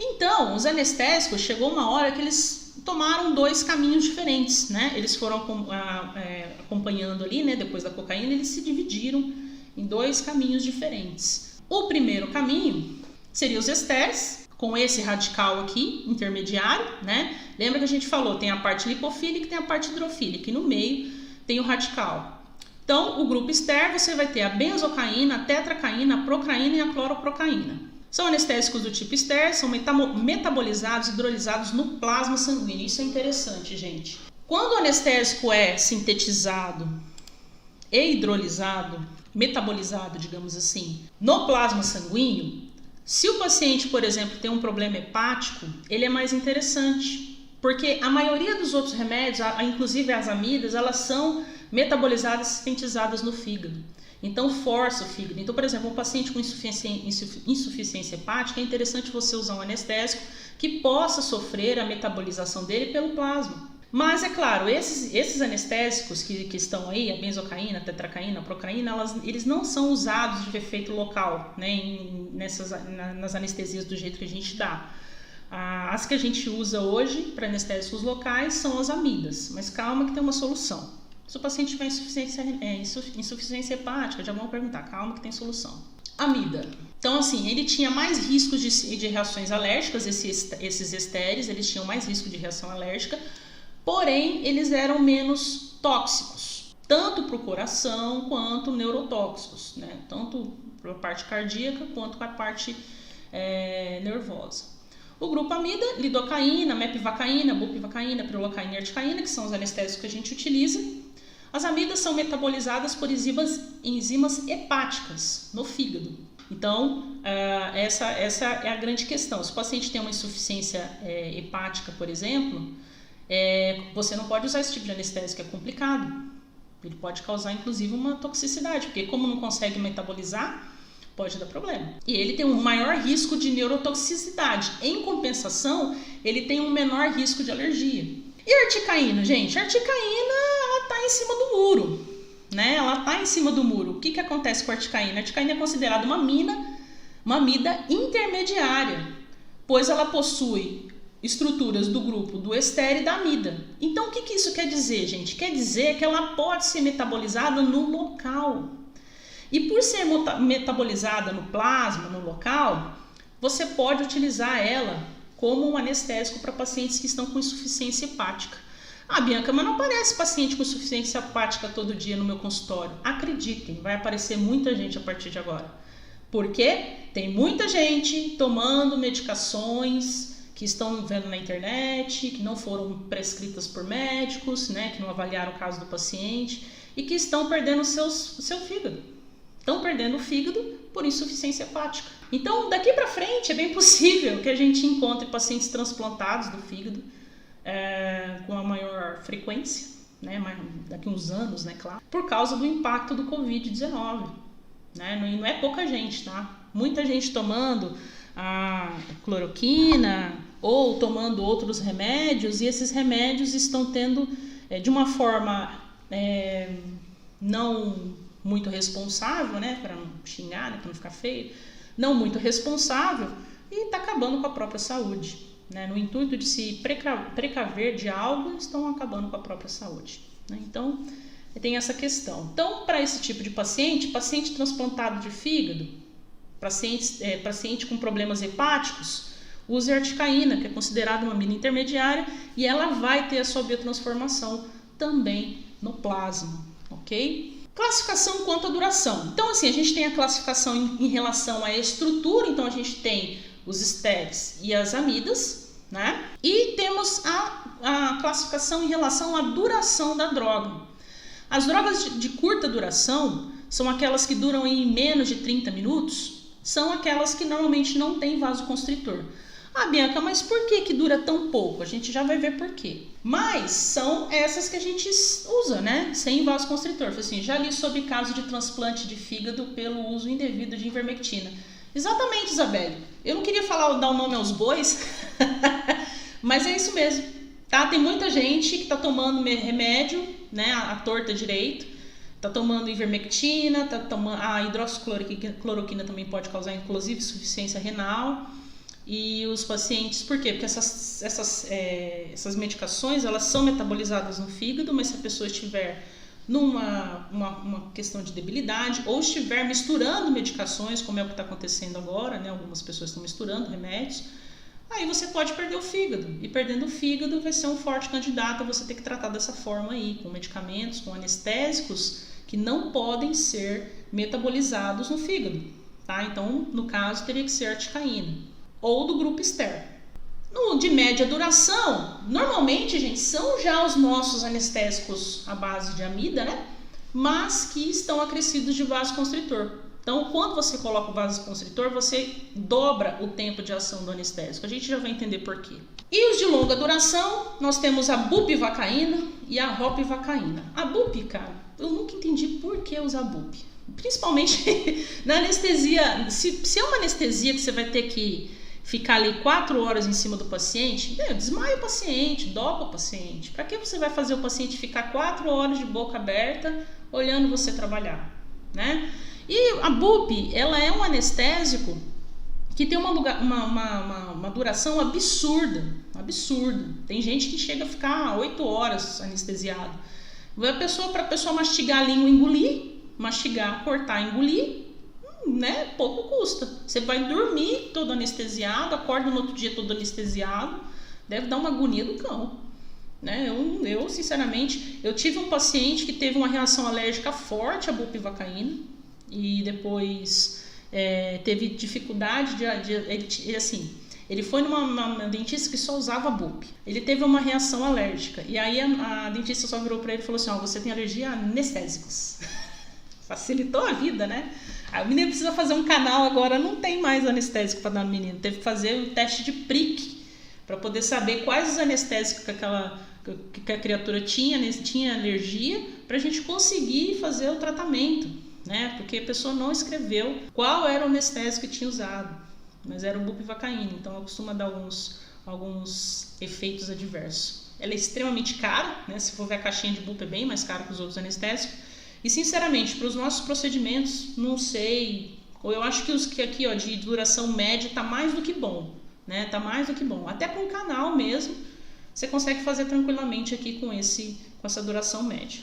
Então, os anestésicos, chegou uma hora que eles tomaram dois caminhos diferentes, né? Eles foram acompanhando ali, né? Depois da cocaína, eles se dividiram em dois caminhos diferentes. O primeiro caminho seria os estéreis, com esse radical aqui, intermediário, né? Lembra que a gente falou, tem a parte lipofílica e tem a parte hidrofílica, e no meio tem o radical. Então, o grupo ester, você vai ter a benzocaína, a tetracaína, a procaína e a cloroprocaína. São anestésicos do tipo ester, são metabolizados, hidrolisados no plasma sanguíneo. Isso é interessante, gente. Quando o anestésico é sintetizado e hidrolisado, metabolizado, digamos assim, no plasma sanguíneo, se o paciente, por exemplo, tem um problema hepático, ele é mais interessante, porque a maioria dos outros remédios, inclusive as amidas, elas são metabolizadas e sintetizadas no fígado. Então, força o fígado. Então, por exemplo, um paciente com insuficiência hepática, é interessante você usar um anestésico que possa sofrer a metabolização dele pelo plasma. Mas, é claro, esses anestésicos que estão aí, a benzocaína, a tetracaína, a procaína, eles não são usados de efeito local, né, nas anestesias do jeito que a gente dá. As que a gente usa hoje para anestésicos locais são as amidas, mas calma que tem uma solução. Se o paciente tiver insuficiência hepática, já vão perguntar, calma que tem solução. Amida. Então, assim, ele tinha mais riscos de reações alérgicas, esses estéreis, eles tinham mais risco de reação alérgica, porém, eles eram menos tóxicos, tanto para o coração quanto neurotóxicos, né? Tanto para a parte cardíaca quanto para a parte nervosa. O grupo amida, lidocaína, mepivacaína, bupivacaína, prilocaína e articaína, que são os anestésicos que a gente utiliza. As amidas são metabolizadas por enzimas hepáticas no fígado. Então, essa é a grande questão. Se o paciente tem uma insuficiência hepática, por exemplo, você não pode usar esse tipo de anestésico, é complicado. Ele pode causar, inclusive, uma toxicidade, porque como não consegue metabolizar, pode dar problema. E ele tem um maior risco de neurotoxicidade. Em compensação, ele tem um menor risco de alergia. E a articaína, gente? A articaína, ela está em cima do muro, né? Ela está em cima do muro. O que acontece com a articaína? A articaína é considerada uma amida intermediária, pois ela possui estruturas do grupo do ester e da amida. Então, o que isso quer dizer, gente? Quer dizer que ela pode ser metabolizada no local. E por ser metabolizada no plasma, no local, você pode utilizar ela como um anestésico para pacientes que estão com insuficiência hepática. Bianca, mas não aparece paciente com insuficiência hepática todo dia no meu consultório. Acreditem, vai aparecer muita gente a partir de agora. Porque tem muita gente tomando medicações que estão vendo na internet, que não foram prescritas por médicos, né, que não avaliaram o caso do paciente e que estão perdendo o seu fígado. Estão perdendo o fígado por insuficiência hepática. Então, daqui para frente, é bem possível que a gente encontre pacientes transplantados do fígado com a maior frequência, né, daqui a uns anos, né, claro, por causa do impacto do Covid-19. Né? Não é pouca gente, tá? Muita gente tomando a cloroquina ou tomando outros remédios, e esses remédios estão tendo, de uma forma não muito responsável, né, para não xingar, né, para não ficar feio, não muito responsável, e está acabando com a própria saúde, né? No intuito de se precaver de algo, estão acabando com a própria saúde, né? Então, tem essa questão. Então, para esse tipo de paciente transplantado de fígado, paciente com problemas hepáticos, use a articaína, que é considerada uma amida intermediária, e ela vai ter a sua biotransformação também no plasma, ok? Classificação quanto à duração. Então, assim, a gente tem a classificação em relação à estrutura, então a gente tem os estéreis e as amidas, né? E temos a classificação em relação à duração da droga. As drogas de curta duração são aquelas que duram em menos de 30 minutos, são aquelas que normalmente não têm vasoconstritor. Bianca, mas por que dura tão pouco? A gente já vai ver por quê. Mas são essas que a gente usa, né? Sem vasoconstritor. Assim, já li sobre caso de transplante de fígado pelo uso indevido de ivermectina. Exatamente, Isabelle. Eu não queria dar o nome aos bois, mas é isso mesmo, tá? Tem muita gente que tá tomando remédio, né? A torta direito. Tá tomando ivermectina, a hidroxicloroquina também pode causar, inclusive, insuficiência renal. E os pacientes, por quê? Porque essas medicações, elas são metabolizadas no fígado, mas se a pessoa estiver uma questão de debilidade ou estiver misturando medicações, como é o que está acontecendo agora, né? Algumas pessoas estão misturando remédios, aí você pode perder o fígado. E perdendo o fígado vai ser um forte candidato a você ter que tratar dessa forma aí, com medicamentos, com anestésicos que não podem ser metabolizados no fígado, tá? Então, no caso, teria que ser articaína ou do grupo Ster. No de média duração, normalmente, gente, são já os nossos anestésicos à base de amida, né? Mas que estão acrescidos de vasoconstritor. Então, quando você coloca o vasoconstritor, você dobra o tempo de ação do anestésico. A gente já vai entender por quê. E os de longa duração, nós temos a bupivacaína e a ropivacaína. A bupi, cara, eu nunca entendi por que usar bupi. Principalmente na anestesia. Se é uma anestesia que você vai ter que ficar ali 4 horas em cima do paciente, desmaia o paciente, dopa o paciente. Para que você vai fazer o paciente ficar 4 horas de boca aberta olhando você trabalhar, né? E a bupi, ela é um anestésico que tem uma duração absurda. Tem gente que chega a ficar 8 horas anestesiado. Para a pessoa mastigar a língua e engolir, mastigar, cortar, engolir, né? Pouco custa. Você vai dormir todo anestesiado, acorda no outro dia todo anestesiado, deve dar uma agonia do cão, né? Eu sinceramente, eu tive um paciente que teve uma reação alérgica forte à bupivacaína e depois teve dificuldade ele foi numa dentista que só usava bupi. Ele teve uma reação alérgica e aí a dentista só virou para ele e falou assim: você tem alergia a anestésicos. Facilitou a vida, né? Aí o menino precisa fazer um canal agora, não tem mais anestésico para dar no menino. Teve que fazer um teste de prick para poder saber quais os anestésicos que a criatura tinha alergia, para a gente conseguir fazer o tratamento, né? Porque a pessoa não escreveu qual era o anestésico que tinha usado, mas era o bupivacaína, então ela costuma dar alguns efeitos adversos. Ela é extremamente cara, né? Se for ver a caixinha de bupi é bem mais cara que os outros anestésicos. E sinceramente, para os nossos procedimentos, não sei, ou eu acho que os que aqui, ó, de duração média tá mais do que bom, né? Tá mais do que bom. Até para um canal mesmo, você consegue fazer tranquilamente aqui com essa duração média.